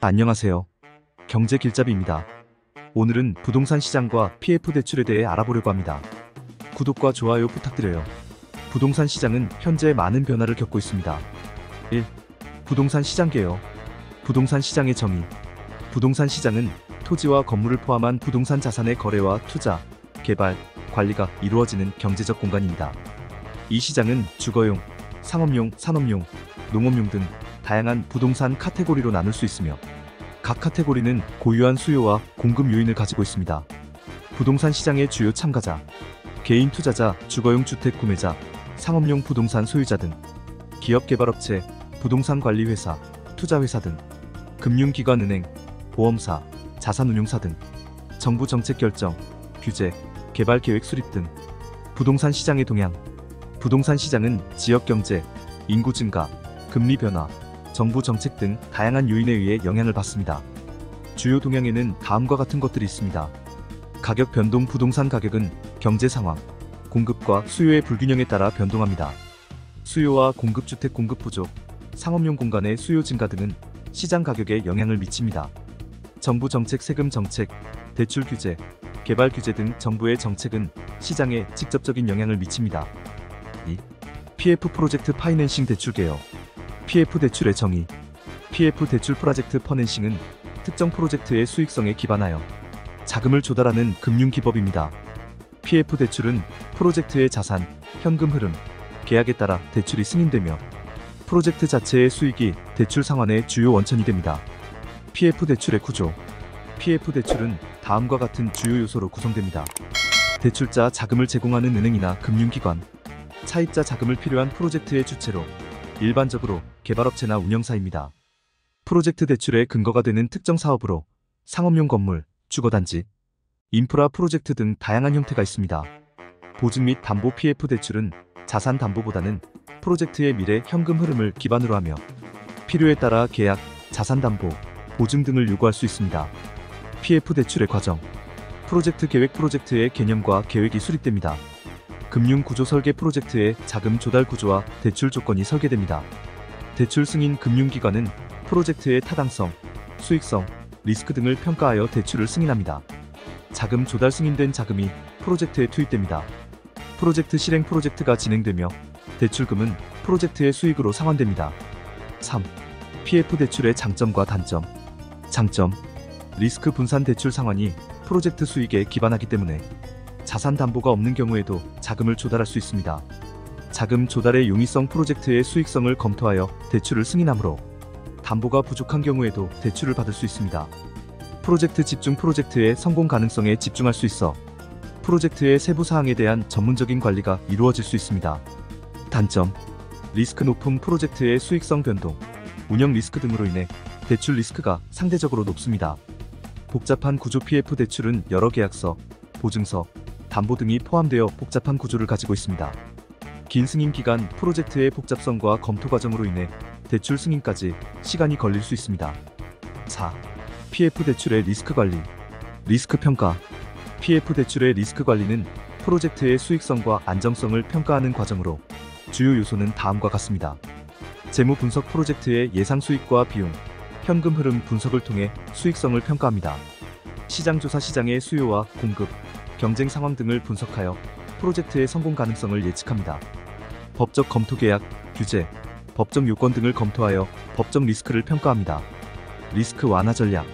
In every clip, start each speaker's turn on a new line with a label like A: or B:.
A: 안녕하세요. 경제길잡이입니다. 오늘은 부동산 시장과 PF 대출에 대해 알아보려고 합니다. 구독과 좋아요 부탁드려요. 부동산 시장은 현재 많은 변화를 겪고 있습니다. 1. 부동산 시장 개요. 부동산 시장의 정의. 부동산 시장은 토지와 건물을 포함한 부동산 자산의 거래와 투자, 개발, 관리가 이루어지는 경제적 공간입니다. 이 시장은 주거용, 상업용, 산업용, 농업용 등 다양한 부동산 카테고리로 나눌 수 있으며 각 카테고리는 고유한 수요와 공급 요인을 가지고 있습니다. 부동산 시장의 주요 참가자, 개인 투자자, 주거용 주택 구매자, 상업용 부동산 소유자 등, 기업 개발업체, 부동산 관리 회사, 투자회사 등, 금융기관 은행, 보험사, 자산운용사 등, 정부 정책 결정, 규제, 개발 계획 수립 등, 부동산 시장의 동향. 부동산 시장은 지역 경제, 인구 증가, 금리 변화, 정부 정책 등 다양한 요인에 의해 영향을 받습니다. 주요 동향에는 다음과 같은 것들이 있습니다. 가격 변동. 부동산 가격은 경제 상황, 공급과 수요의 불균형에 따라 변동합니다. 수요와 공급, 주택 공급 부족, 상업용 공간의 수요 증가 등은 시장 가격에 영향을 미칩니다. 정부 정책, 세금 정책, 대출 규제, 개발 규제 등 정부의 정책은 시장에 직접적인 영향을 미칩니다. 2. PF 프로젝트 파이낸싱 대출 개요. PF 대출의 정의. PF 대출 프로젝트 퍼낸싱은 특정 프로젝트의 수익성에 기반하여 자금을 조달하는 금융기법입니다. PF 대출은 프로젝트의 자산, 현금 흐름, 계약에 따라 대출이 승인되며 프로젝트 자체의 수익이 대출 상환의 주요 원천이 됩니다. PF 대출의 구조. PF 대출은 다음과 같은 주요 요소로 구성됩니다. 대출자, 자금을 제공하는 은행이나 금융기관, 차입자, 자금을 필요한 프로젝트의 주체로 일반적으로 개발업체나 운영사입니다. 프로젝트 대출의 근거가 되는 특정 사업으로 상업용 건물, 주거단지, 인프라 프로젝트 등 다양한 형태가 있습니다. 보증 및 담보. PF 대출은 자산 담보보다는 프로젝트의 미래 현금 흐름을 기반으로 하며 필요에 따라 계약, 자산 담보, 보증 등을 요구할 수 있습니다. PF 대출의 과정. 프로젝트 계획. 프로젝트의 개념과 계획이 수립됩니다. 금융 구조 설계. 프로젝트의 자금 조달 구조와 대출 조건이 설계됩니다. 대출 승인. 금융기관은 프로젝트의 타당성, 수익성, 리스크 등을 평가하여 대출을 승인합니다. 자금 조달. 승인된 자금이 프로젝트에 투입됩니다. 프로젝트 실행. 프로젝트가 진행되며 대출금은 프로젝트의 수익으로 상환됩니다. 3. PF 대출의 장점과 단점. 장점. 리스크 분산. 대출 상환이 프로젝트 수익에 기반하기 때문에 자산 담보가 없는 경우에도 자금을 조달할 수 있습니다. 자금 조달의 용이성. 프로젝트의 수익성을 검토하여 대출을 승인하므로 담보가 부족한 경우에도 대출을 받을 수 있습니다. 프로젝트 집중. 프로젝트의 성공 가능성에 집중할 수 있어 프로젝트의 세부 사항에 대한 전문적인 관리가 이루어질 수 있습니다. 단점. 리스크 높음. 프로젝트의 수익성 변동, 운영 리스크 등으로 인해 대출 리스크가 상대적으로 높습니다. 복잡한 구조. PF 대출은 여러 계약서, 보증서, 담보 등이 포함되어 복잡한 구조를 가지고 있습니다. 긴 승인 기간. 프로젝트의 복잡성과 검토 과정으로 인해 대출 승인까지 시간이 걸릴 수 있습니다. 4. PF 대출의 리스크 관리. 리스크 평가. PF 대출의 리스크 관리는 프로젝트의 수익성과 안정성을 평가하는 과정으로 주요 요소는 다음과 같습니다. 재무 분석. 프로젝트의 예상 수익과 비용, 현금 흐름 분석을 통해 수익성을 평가합니다. 시장 조사. 시장의 수요와 공급, 경쟁 상황 등을 분석하여 프로젝트의 성공 가능성을 예측합니다. 법적 검토. 계약, 규제, 법적 요건 등을 검토하여 법적 리스크를 평가합니다. 리스크 완화 전략.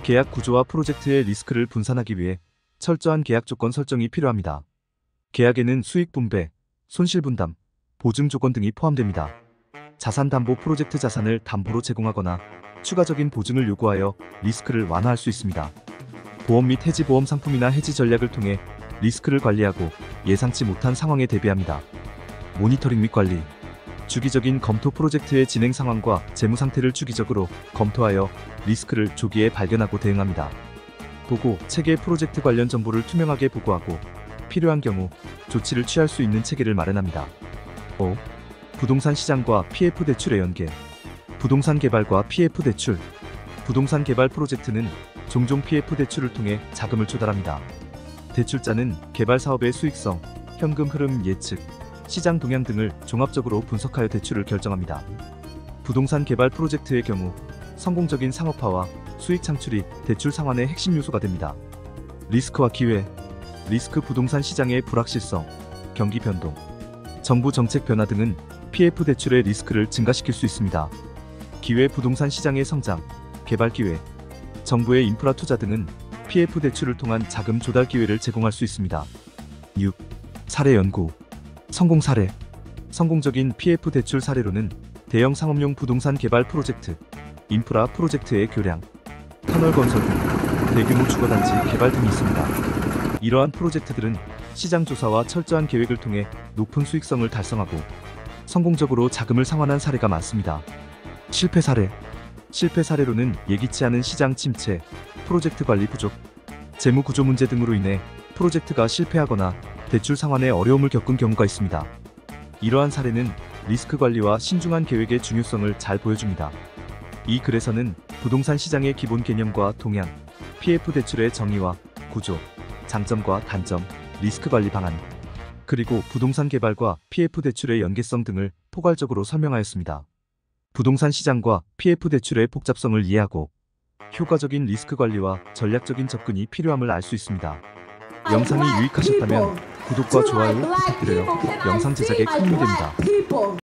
A: 계약 구조와 프로젝트의 리스크를 분산하기 위해 철저한 계약 조건 설정이 필요합니다. 계약에는 수익 분배, 손실 분담, 보증 조건 등이 포함됩니다. 자산 담보. 프로젝트 자산을 담보로 제공하거나 추가적인 보증을 요구하여 리스크를 완화할 수 있습니다. 보험 및 해지. 보험 상품이나 해지 전략을 통해 리스크를 관리하고 예상치 못한 상황에 대비합니다. 모니터링 및 관리. 주기적인 검토. 프로젝트의 진행 상황과 재무 상태를 주기적으로 검토하여 리스크를 조기에 발견하고 대응합니다. 보고. 체계. 프로젝트 관련 정보를 투명하게 보고하고 필요한 경우 조치를 취할 수 있는 체계를 마련합니다. 5. 부동산 시장과 PF 대출의 연계. 부동산 개발과 PF 대출. 부동산 개발 프로젝트는 종종 PF 대출을 통해 자금을 조달합니다. 대출자는 개발 사업의 수익성, 현금 흐름 예측, 시장 동향 등을 종합적으로 분석하여 대출을 결정합니다. 부동산 개발 프로젝트의 경우 성공적인 상업화와 수익 창출이 대출 상환의 핵심 요소가 됩니다. 리스크와 기회. 리스크. 부동산 시장의 불확실성, 경기 변동, 정부 정책 변화 등은 PF 대출의 리스크를 증가시킬 수 있습니다. 기회. 부동산 시장의 성장, 개발 기회, 정부의 인프라 투자 등은 PF 대출을 통한 자금 조달 기회를 제공할 수 있습니다. 6. 사례 연구. 성공 사례. 성공적인 PF 대출 사례로는 대형 상업용 부동산 개발 프로젝트, 인프라 프로젝트의 교량, 터널 건설 등 대규모 주거단지 개발 등이 있습니다. 이러한 프로젝트들은 시장 조사와 철저한 계획을 통해 높은 수익성을 달성하고 성공적으로 자금을 상환한 사례가 많습니다. 실패 사례. 실패 사례로는 예기치 않은 시장 침체, 프로젝트 관리 부족, 재무 구조 문제 등으로 인해 프로젝트가 실패하거나 대출 상환에 어려움을 겪은 경우가 있습니다. 이러한 사례는 리스크 관리와 신중한 계획의 중요성을 잘 보여줍니다. 이 글에서는 부동산 시장의 기본 개념과 동향, PF 대출의 정의와 구조, 장점과 단점, 리스크 관리 방안, 그리고 부동산 개발과 PF 대출의 연계성 등을 포괄적으로 설명하였습니다. 부동산 시장과 PF 대출의 복잡성을 이해하고 효과적인 리스크 관리와 전략적인 접근이 필요함을 알 수 있습니다. 영상이 유익하셨다면 구독과 좋아요 부탁드려요. 영상 제작에 큰 힘이 됩니다.